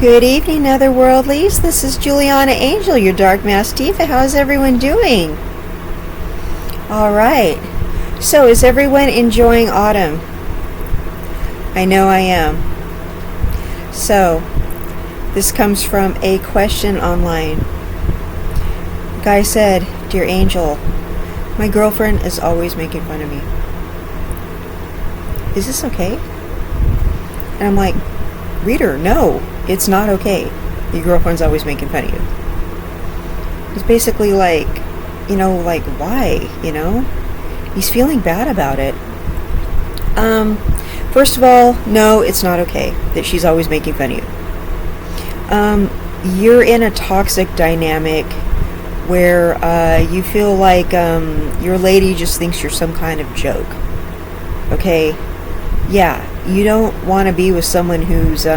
Good evening, otherworldlies. This is Juliana Angel, your Dark Mass Diva. How's everyone doing? Alright. So, is everyone enjoying autumn? I know I am. So, this comes from a question online. The guy said, "Dear Angel, my girlfriend is always making fun of me. Is this okay?" And I'm like, "Reader, no, it's not okay. Your girlfriend's always making fun of you." It's basically like, why, He's feeling bad about it. First of all, no, it's not okay that she's always making fun of you. You're in a toxic dynamic where you feel like your lady just thinks you're some kind of joke. Okay? Yeah, you don't want to be with someone who's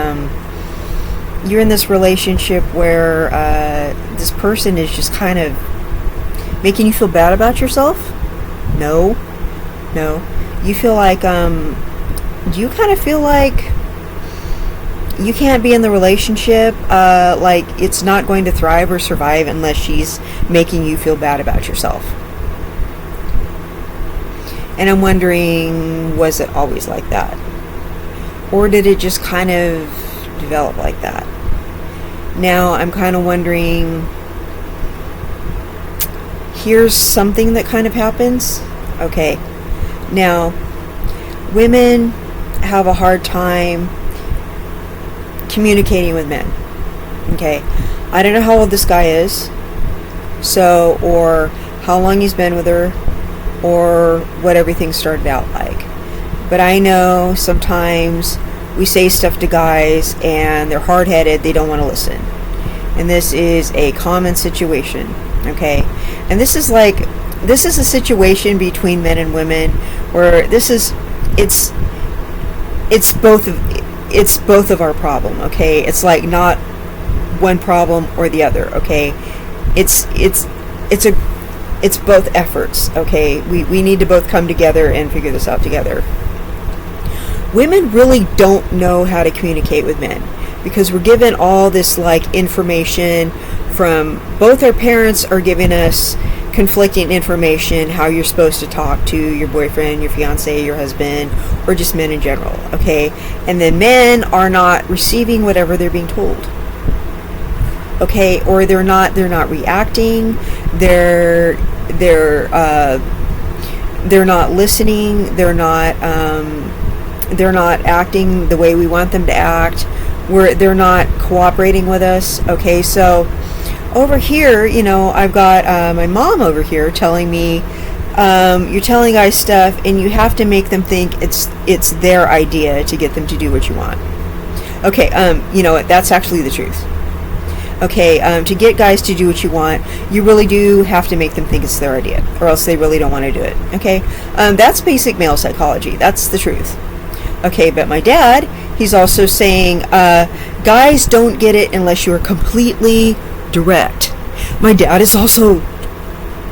you're in this relationship where this person is just kind of making you feel bad about yourself. No. You feel like do you kind of feel like you can't be in the relationship, like it's not going to thrive or survive unless she's making you feel bad about yourself? And I'm wondering, was it always like that? Or did it just kind of develop like that? Now I'm kind of wondering, here's something that kind of happens. Okay. Now, women have a hard time communicating with men. Okay. I don't know how old this guy is, or how long he's been with her, or what everything started out like. But I know sometimes we say stuff to guys and they're hard-headed, they don't want to listen. And this is a common situation, okay? And this is a situation between men and women where it's both of our problem, okay? It's like not one problem or the other, okay? It's both efforts, okay? We need to both come together and figure this out together. Women really don't know how to communicate with men because we're given all this information from both our parents are giving us conflicting information how you're supposed to talk to your boyfriend, your fiance, your husband, or just men in general, okay? And then men are not receiving whatever they're being told. Okay, or they're not reacting, they're not listening, they're not acting the way we want them to act, they're not cooperating with us. Okay, so over here, I've got my mom over here telling me, you're telling guys stuff and you have to make them think it's their idea to get them to do what you want. Okay, you know what, that's actually the truth. Okay, to get guys to do what you want, you really do have to make them think it's their idea, or else they really don't want to do it. Okay, that's basic male psychology. That's the truth. Okay, but my dad, he's also saying, guys don't get it unless you're completely direct. My dad is also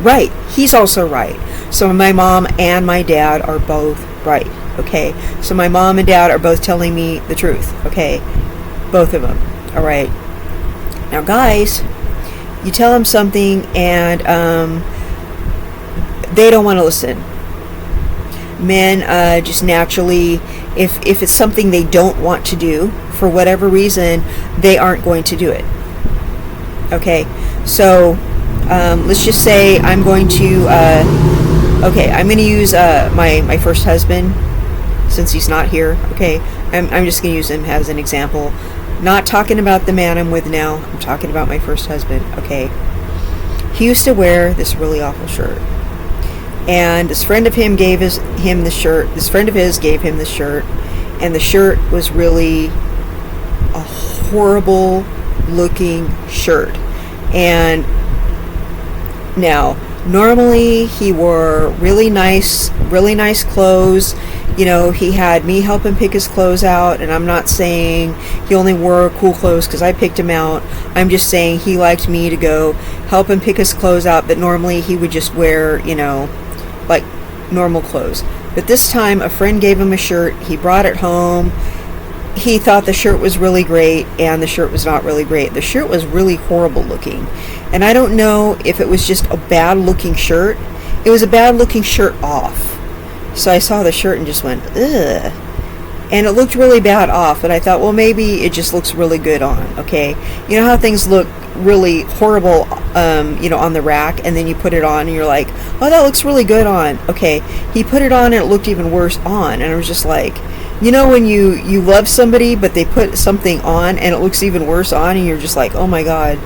right. He's also right. So my mom and my dad are both right. Okay, so my mom and dad are both telling me the truth. Okay, both of them. All right. Now, guys, you tell them something and they don't want to listen. Men just naturally, if it's something they don't want to do, for whatever reason, they aren't going to do it. Okay, so let's just say I'm going to use my first husband, since he's not here. Okay, I'm just going to use him as an example. Not talking about the man I'm with now. I'm talking about my first husband. Okay. He used to wear this really awful shirt. And this friend of him gave him the shirt. This friend of his gave him the shirt. And the shirt was really a horrible looking shirt. And now, normally he wore really nice clothes. He had me help him pick his clothes out, and I'm not saying he only wore cool clothes because I picked him out. I'm just saying he liked me to go help him pick his clothes out, but normally he would just wear, normal clothes. But this time, a friend gave him a shirt. He brought it home. he thought the shirt was really great, and the shirt was not really great. The shirt was really horrible looking, and I don't know if it was just a bad looking shirt. It was a bad looking shirt off. So I saw the shirt and just went, ugh. And it looked really bad off, and I thought, well, maybe it just looks really good on, okay? You know how things look really horrible, on the rack, and then you put it on, and you're like, oh, that looks really good on. Okay, he put it on, and it looked even worse on, and I was just like, when you love somebody, but they put something on, and it looks even worse on, and you're just like, oh my God,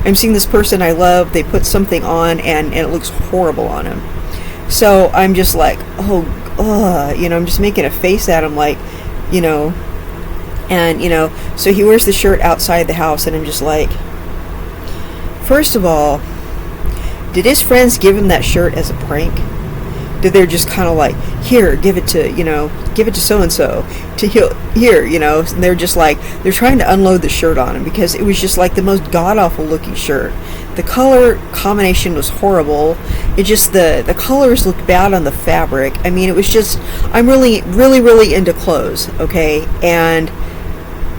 I'm seeing this person I love, they put something on, and it looks horrible on him. So I'm just like, I'm just making a face at him, like, so he wears the shirt outside the house, and I'm just like, first of all, did his friends give him that shirt as a prank? Did they just kind of like, here, give it to so-and-so, here, and they're just like, they're trying to unload the shirt on him, because it was just like the most god-awful looking shirt. The color combination was horrible. It just, the colors looked bad on the fabric. I mean, it was just, I'm really, really, really into clothes, okay? And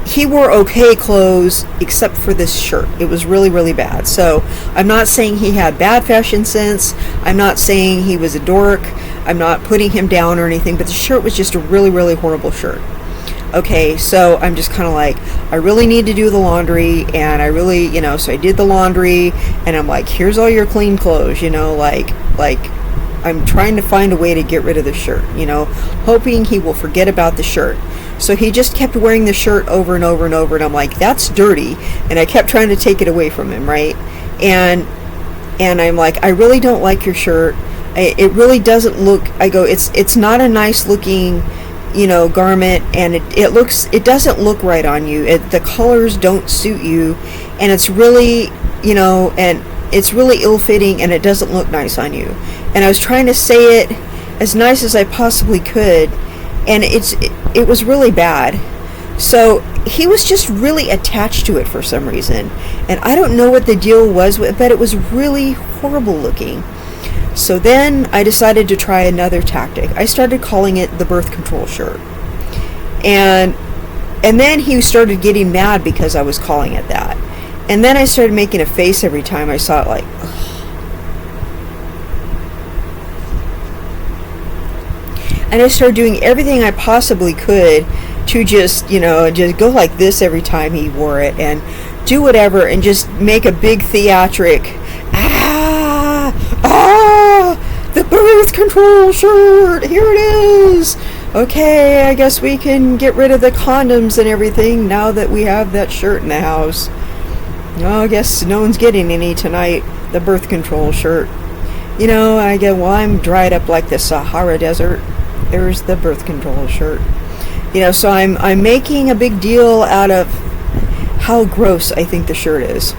he wore okay clothes except for this shirt. It was really, really bad. So I'm not saying he had bad fashion sense. I'm not saying he was a dork. I'm not putting him down or anything, but the shirt was just a really, really horrible shirt. Okay, so I'm just kind of like, I really need to do the laundry, and I really, so I did the laundry, and I'm like, here's all your clean clothes, like I'm trying to find a way to get rid of the shirt, hoping he will forget about the shirt. So he just kept wearing the shirt over and over and over, and I'm like, that's dirty, and I kept trying to take it away from him, right? And I'm like, I really don't like your shirt. It really doesn't look, I go, it's not a nice looking garment, and it doesn't look right on you. The colors don't suit you, and it's really, and it's really ill-fitting, and it doesn't look nice on you. And I was trying to say it as nice as I possibly could, and it was really bad. So he was just really attached to it for some reason, and I don't know what the deal was with, but it was really horrible looking. So then I decided to try another tactic. I started calling it the birth control shirt. And then he started getting mad because I was calling it that. And then I started making a face every time I saw it, like, ugh. And I started doing everything I possibly could to just go like this every time he wore it, and do whatever, and just make a big theatric, the birth control shirt, here it is. Okay, I guess we can get rid of the condoms and everything now that we have that shirt in the house. I guess no one's getting any tonight, the birth control shirt. I go, well, I'm dried up like the Sahara Desert. There's the birth control shirt. So I'm making a big deal out of how gross I think the shirt is.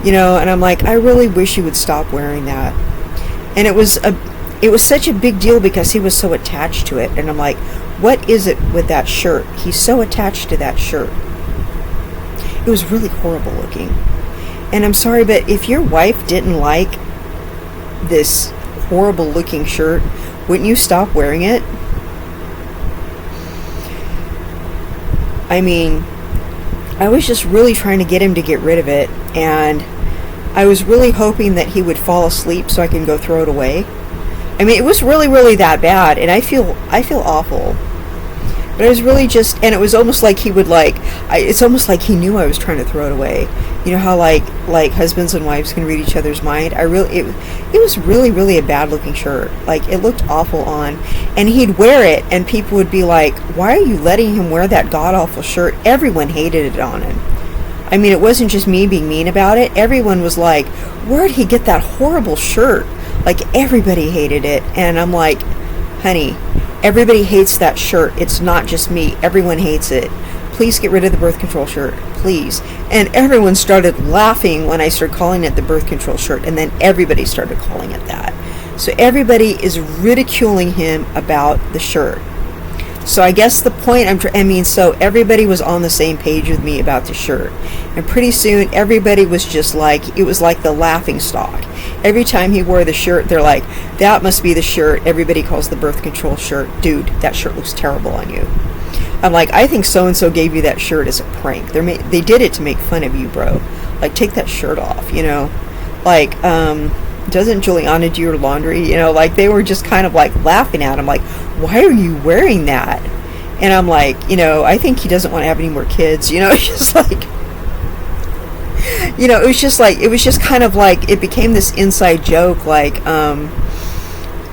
And I'm like, I really wish you would stop wearing that. And it was such a big deal because he was so attached to it. And I'm like, what is it with that shirt? He's so attached to that shirt. It was really horrible looking. And I'm sorry, but if your wife didn't like this horrible looking shirt, wouldn't you stop wearing it? I mean, I was just really trying to get him to get rid of it, and I was really hoping that he would fall asleep so I can go throw it away. I mean, it was really, really that bad, and I feel awful. But it was really just, and it was almost like he would it's almost like he knew I was trying to throw it away. You know how like husbands and wives can read each other's mind? It was really, really a bad looking shirt. Like, it looked awful on, and he'd wear it, and people would be like, why are you letting him wear that god awful shirt? Everyone hated it on him. I mean, it wasn't just me being mean about it. Everyone was like, where'd he get that horrible shirt? Like, everybody hated it. And I'm like, honey, everybody hates that shirt. It's not just me. Everyone hates it. Please get rid of the birth control shirt. Please. And everyone started laughing when I started calling it the birth control shirt. And then everybody started calling it that. So everybody is ridiculing him about the shirt. So I guess the point so everybody was on the same page with me about the shirt. And pretty soon everybody was just like, it was like the laughing stock. Every time he wore the shirt, they're like, that must be the shirt everybody calls the birth control shirt. Dude, that shirt looks terrible on you. I'm like, I think so and so gave you that shirt as a prank. They did it to make fun of you, bro. Like, take that shirt off, you know. Like, doesn't Juliana do your laundry? You know, like, they were just kind of like laughing at him, like, why are you wearing that? And I'm like, you know, I think he doesn't want to have any more kids. You know, it's just like, you know, it was just kind of like, it became this inside joke, like,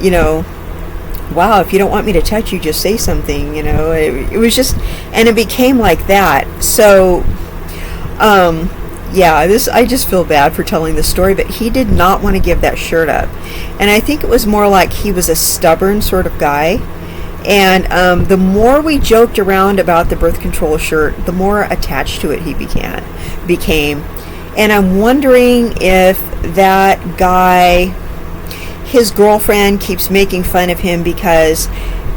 you know, wow, if you don't want me to touch you, just say something, you know. It was just, and it became like that. So, yeah, I just feel bad for telling this story, but he did not want to give that shirt up. And I think it was more like he was a stubborn sort of guy. And the more we joked around about the birth control shirt, the more attached to it he became. And I'm wondering if that guy, his girlfriend, keeps making fun of him because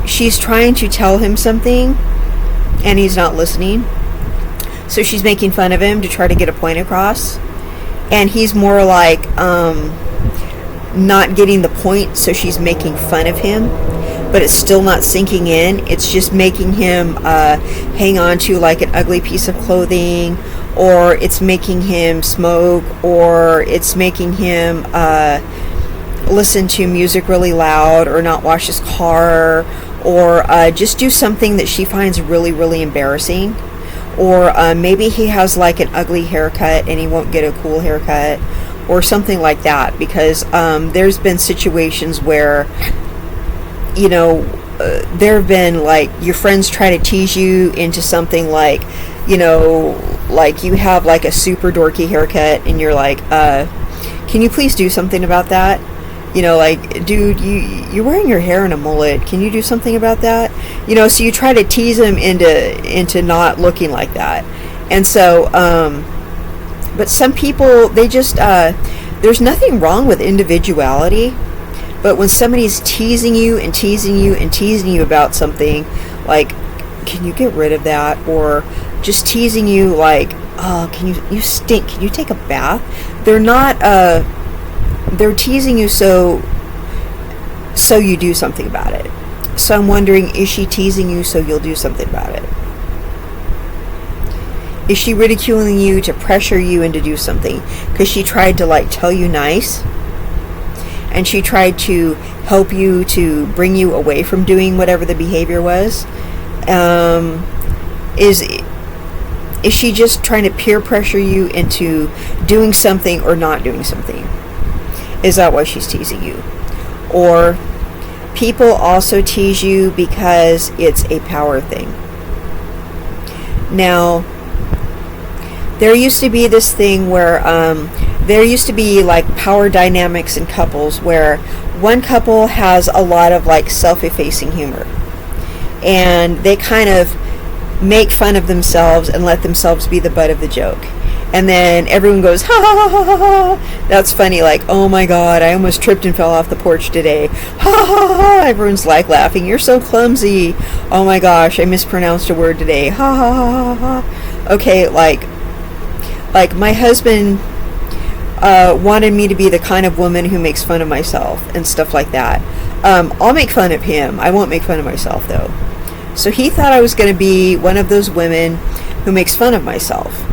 she's trying to tell him something and he's not listening. So she's making fun of him to try to get a point across. And he's more like not getting the point, so she's making fun of him. But it's still not sinking in. It's just making him hang on to like an ugly piece of clothing, or it's making him smoke, or it's making him listen to music really loud, or not wash his car, or just do something that she finds really, really embarrassing. Or maybe he has like an ugly haircut and he won't get a cool haircut, or something like that. Because there's been situations where, you know, there have been like your friends try to tease you into something like, you know, like you have like a super dorky haircut and you're like, can you please do something about that? You know, like, dude, you're wearing your hair in a mullet. Can you do something about that? You know, so you try to tease him into not looking like that. And so, but some people, they just, there's nothing wrong with individuality. But when somebody's teasing you and teasing you and teasing you about something, like, can you get rid of that? Or just teasing you like, oh, you stink, can you take a bath? They're not, they're teasing you so you do something about it. So I'm wondering, is she teasing you so you'll do something about it? Is she ridiculing you to pressure you into do something? Because she tried to like tell you nice, and she tried to help you, to bring you away from doing whatever the behavior was. Is she just trying to peer pressure you into doing something or not doing something? Is that why she's teasing you? Or people also tease you because it's a power thing. Now, there used to be this thing where there used to be like power dynamics in couples where one couple has a lot of like self-effacing humor, and they kind of make fun of themselves and let themselves be the butt of the joke. And then everyone goes, ha ha ha ha ha. That's funny. Like, oh my God, I almost tripped and fell off the porch today. Ha ha ha. Everyone's like laughing. You're so clumsy. Oh my gosh, I mispronounced a word today. Ha ha ha ha ha. Okay, like my husband wanted me to be the kind of woman who makes fun of myself and stuff like that. I'll make fun of him. I won't make fun of myself though. So he thought I was going to be one of those women who makes fun of myself.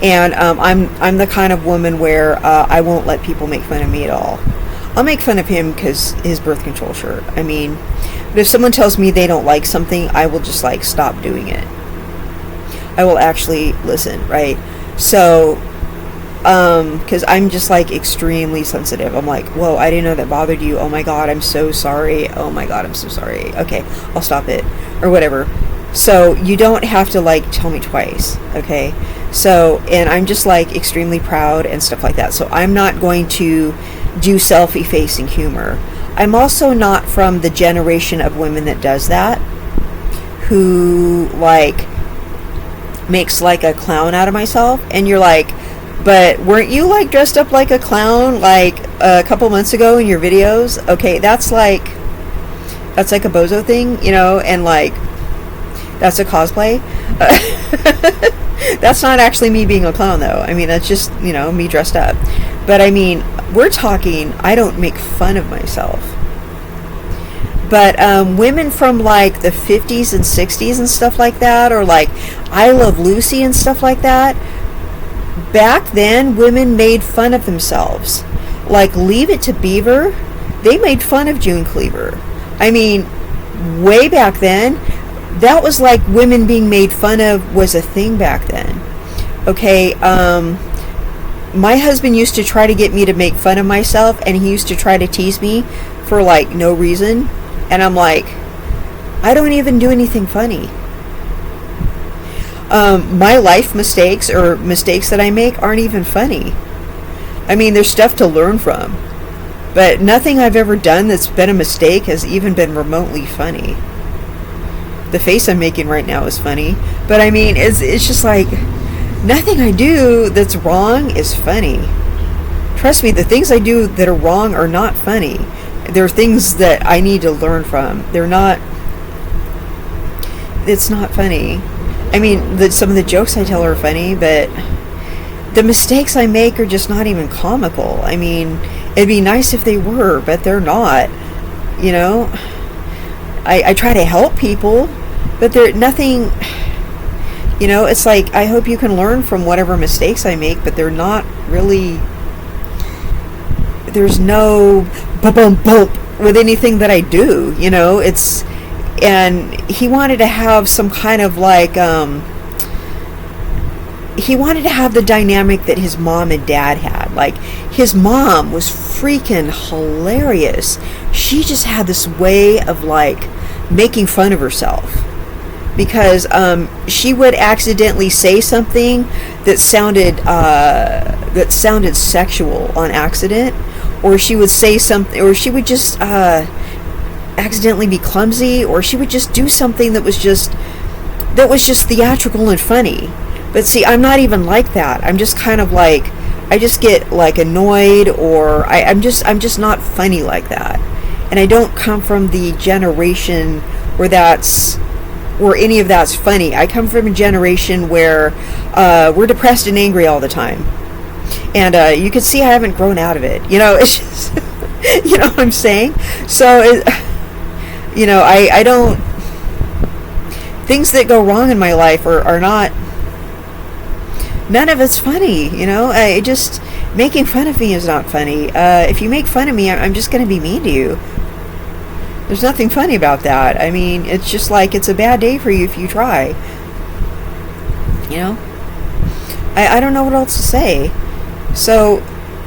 And I'm the kind of woman where I won't let people make fun of me at all. I'll make fun of him because his birth control shirt. I mean, but if someone tells me they don't like something, I will just like stop doing it. I will actually listen, right? So, because I'm just like extremely sensitive. I'm like, whoa, I didn't know that bothered you. Oh my God, I'm so sorry. Oh my God, I'm so sorry. Okay, I'll stop it, or whatever. So you don't have to like tell me twice, okay? So, and I'm just like extremely proud and stuff like that. So I'm not going to do self-effacing humor. I'm also not from the generation of women that does that, who like makes like a clown out of myself. And you're like, but weren't you like dressed up like a clown like a couple months ago in your videos? Okay, that's like a bozo thing, you know, and like that's a cosplay. That's not actually me being a clown though. I mean, that's just, you know, me dressed up. But I mean, we're talking, I don't make fun of myself. But women from like the 50s and 60s and stuff like that, or like I Love Lucy and stuff like that, back then women made fun of themselves. Like Leave It to Beaver, they made fun of June Cleaver. I mean, way back then, that was like women being made fun of was a thing back then. Okay, my husband used to try to get me to make fun of myself, and he used to try to tease me for like no reason. And I'm like, I don't even do anything funny. My life mistakes or mistakes that I make aren't even funny. I mean, there's stuff to learn from. But nothing I've ever done that's been a mistake has even been remotely funny. The face I'm making right now is funny. But I mean, it's just like, nothing I do that's wrong is funny. Trust me, the things I do that are wrong are not funny. They're things that I need to learn from. It's not funny. I mean, some of the jokes I tell are funny, but the mistakes I make are just not even comical. I mean, it'd be nice if they were, but they're not. You know? I try to help people, but they're nothing. You know, it's like, I hope you can learn from whatever mistakes I make, but they're not really, there's no bump with anything that I do, you know. And he wanted to have some kind of like, he wanted to have the dynamic that his mom and dad had. Like, his mom was freaking hilarious. She just had this way of like making fun of herself. Because she would accidentally say something that sounded sexual on accident, or she would say something, or she would just accidentally be clumsy, or she would just do something that was just theatrical and funny. But see, I'm not even like that. I'm just kind of like, I just get like annoyed, or I'm just not funny like that. And I don't come from the generation where any of that's funny. I come from a generation where we're depressed and angry all the time. And you can see I haven't grown out of it. You know, it's just, you know what I'm saying? So, you know, I don't, things that go wrong in my life are not, none of it's funny, you know? Making fun of me is not funny. If you make fun of me, I'm just going to be mean to you. There's nothing funny about that. I mean, it's just like, it's a bad day for you if you try. You know? I don't know what else to say. So,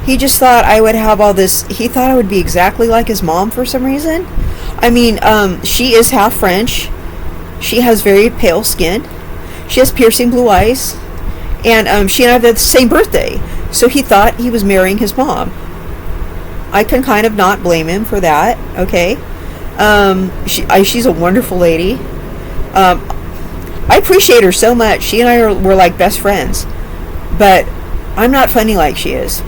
he just thought I would have all this, he thought I would be exactly like his mom for some reason. I mean, she is half French. She has very pale skin. She has piercing blue eyes. And she and I have the same birthday. So he thought he was marrying his mom. I can kind of not blame him for that, okay? She's a wonderful lady. I appreciate her so much. She and I were like best friends. But I'm not funny like she is.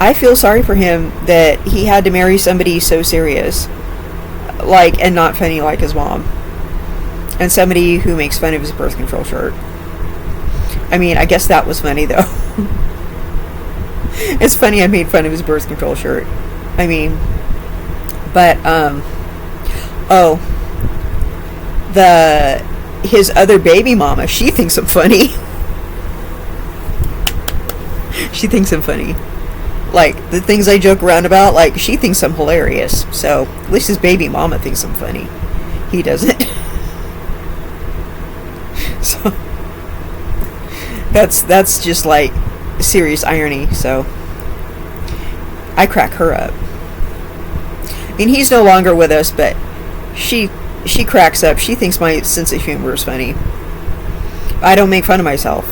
I feel sorry for him that he had to marry somebody so serious, like, and not funny like his mom. And somebody who makes fun of his birth control shirt. I mean, I guess that was funny though. It's funny I made fun of his birth control shirt. I mean, but his other baby mama, she thinks I'm funny. She thinks I'm funny. Like, the things I joke around about, like, she thinks I'm hilarious. So, at least his baby mama thinks I'm funny. He doesn't. So, that's just, like, serious irony. So, I crack her up. I mean, he's no longer with us, but she cracks up. She thinks my sense of humor is funny. I don't make fun of myself.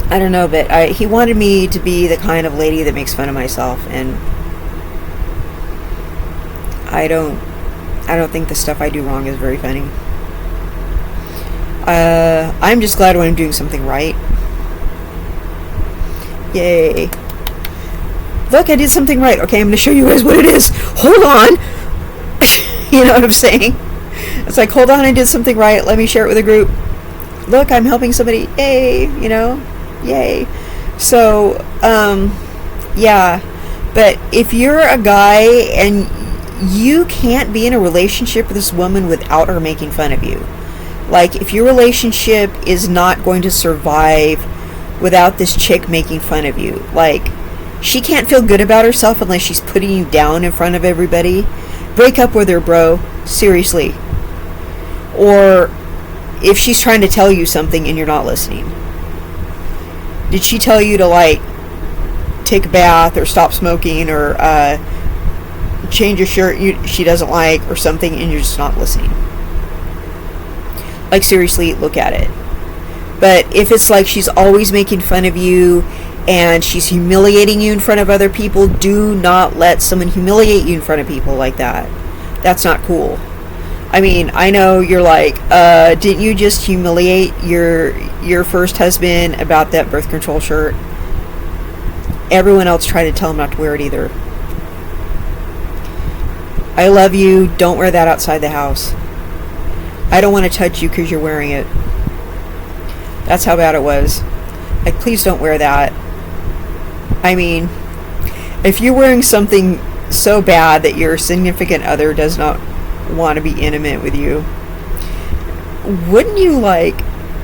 I don't know, but he wanted me to be the kind of lady that makes fun of myself, and I don't think the stuff I do wrong is very funny. I'm just glad when I'm doing something right. Yay. Look, I did something right. Okay, I'm going to show you guys what it is. Hold on. You know what I'm saying? It's like, hold on, I did something right. Let me share it with a group. Look, I'm helping somebody. Yay, you know? Yay. So, yeah. But if you're a guy and you can't be in a relationship with this woman without her making fun of you. Like, if your relationship is not going to survive without this chick making fun of you, like, she can't feel good about herself unless she's putting you down in front of everybody. Break up with her, bro. Seriously. Or if she's trying to tell you something and you're not listening. Did she tell you to, like, take a bath or stop smoking or change a shirt she doesn't like or something, and you're just not listening? Like, seriously, look at it. But if it's like she's always making fun of you and she's humiliating you in front of other people, do not let someone humiliate you in front of people like that. That's not cool. I mean, I know you're like, didn't you just humiliate your first husband about that birth control shirt? Everyone else tried to tell him not to wear it either. I love you. Don't wear that outside the house. I don't want to touch you because you're wearing it. That's how bad it was. Like, please don't wear that. I mean, if you're wearing something so bad that your significant other does not want to be intimate with you, wouldn't you, like,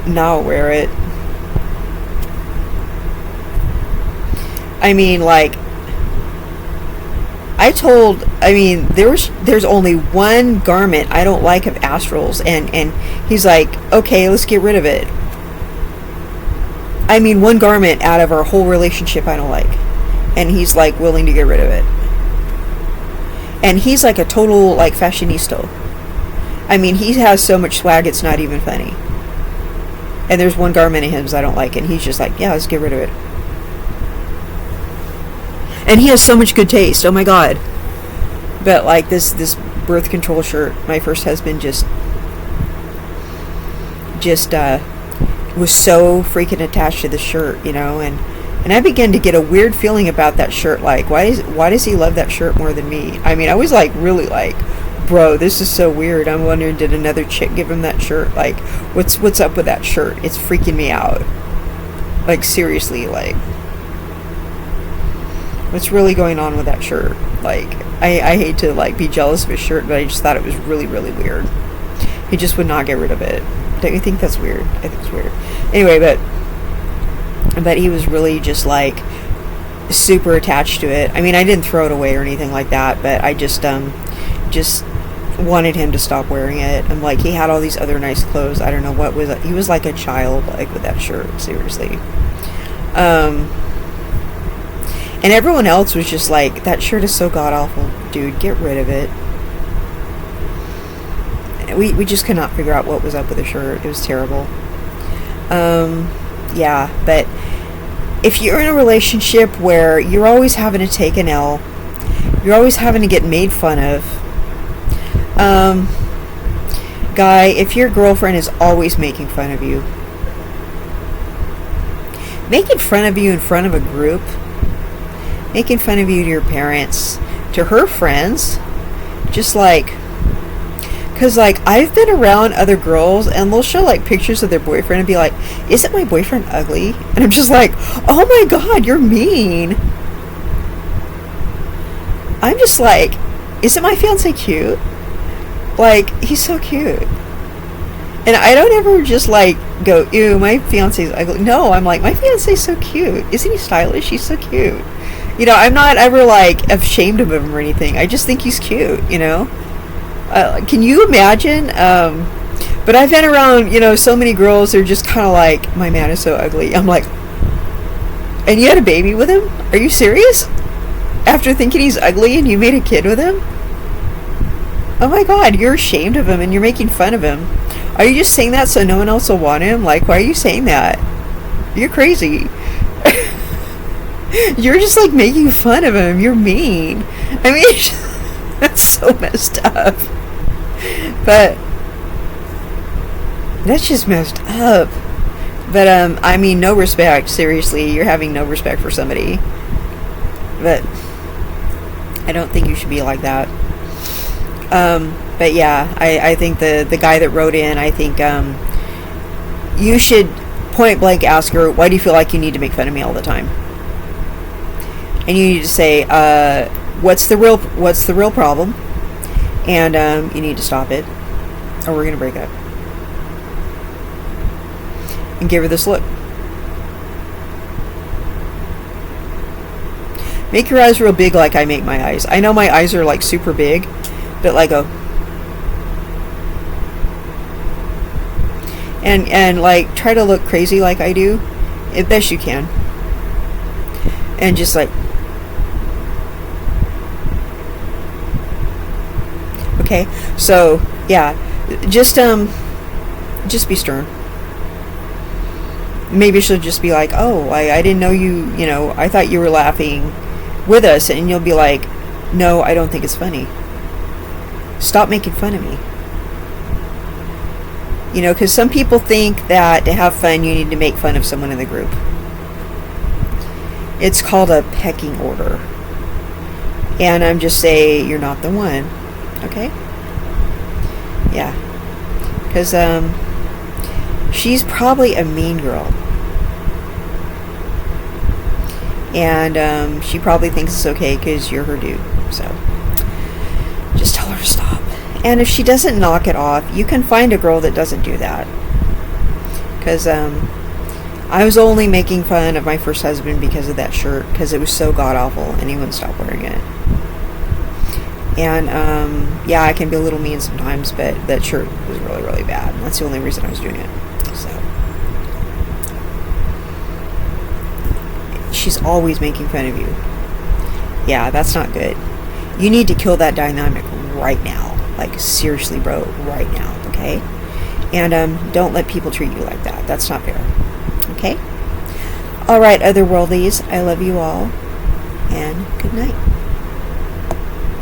not wear it? I mean, like, there's only one garment I don't like of Astral's, and he's like, okay, let's get rid of it. I mean, one garment out of our whole relationship I don't like, and he's like willing to get rid of it. And he's like a total, like, fashionista. I mean, he has so much swag it's not even funny. And there's one garment of his I don't like, and he's just like, yeah, let's get rid of it. And he has so much good taste. Oh my god. But like this birth control shirt, my first husband just was so freaking attached to the shirt, you know, and I began to get a weird feeling about that shirt. Like, why does he love that shirt more than me? I mean, I was like really like, bro, this is so weird. I'm wondering, did another chick give him that shirt? Like, what's up with that shirt? It's freaking me out. Like, seriously, like, what's really going on with that shirt? Like, I hate to, like, be jealous of his shirt, but I just thought it was really, really weird. He just would not get rid of it. Don't you think that's weird? I think it's weird. Anyway, but he was really just, like, super attached to it. I mean, I didn't throw it away or anything like that, but I just wanted him to stop wearing it. And, like, he had all these other nice clothes. I don't know what was it. He was like a child, like, with that shirt, seriously. And everyone else was just like, that shirt is so god-awful. Dude, get rid of it. We just could not figure out what was up with the shirt. It was terrible. Yeah, but if you're in a relationship where you're always having to take an L, you're always having to get made fun of, guy, if your girlfriend is always making fun of you, making fun of you in front of a group, making fun of you to your parents, to her friends, just like, because, like, I've been around other girls and they'll show, like, pictures of their boyfriend and be like, isn't my boyfriend ugly? And I'm just like, oh my god, you're mean. I'm just like, isn't my fiance cute? Like, he's so cute. And I don't ever just, like, go, ew, my fiance's ugly. No, I'm like, my fiance's so cute. Isn't he stylish? He's so cute. You know, I'm not ever, like, ashamed of him or anything. I just think he's cute, you know? Can you imagine? But I've been around, you know, so many girls that are just kind of like, my man is so ugly. I'm like, and you had a baby with him? Are you serious? After thinking he's ugly and you made a kid with him? Oh my god, you're ashamed of him and you're making fun of him. Are you just saying that so no one else will want him? Like, why are you saying that? You're crazy. You're just, like, making fun of him. You're mean. I mean, that's so messed up. But that's just messed up. But I mean, no respect. Seriously, you're having no respect for somebody. But I don't think you should be like that. But yeah, I think the guy that wrote in, I think you should point blank ask her, why do you feel like you need to make fun of me all the time? and you need to say, what's the real problem, and you need to stop it, or we're gonna break up. And give her this look. Make your eyes real big like I make my eyes. I know my eyes are like super big, but like go. And like try to look crazy like I do, if best you can. And just like, okay, so yeah, just be stern. Maybe she'll just be like, oh, I didn't know you know, I thought you were laughing with us, and you'll be like, no, I don't think it's funny. Stop making fun of me. You know, because some people think that to have fun you need to make fun of someone in the group. It's called a pecking order. And I'm just saying you're not the one. Okay? Yeah. Because she's probably a mean girl. And she probably thinks it's okay because you're her dude. So just tell her to stop. And if she doesn't knock it off, you can find a girl that doesn't do that. Because I was only making fun of my first husband because of that shirt, because it was so god-awful and he wouldn't stop wearing it. And yeah, I can be a little mean sometimes, but that shirt was really, really bad. And that's the only reason I was doing it. So she's always making fun of you. Yeah, that's not good. You need to kill that dynamic right now. Like, seriously, bro, right now, okay? And don't let people treat you like that. That's not fair. Okay? All right, otherworldlies, I love you all, and good night.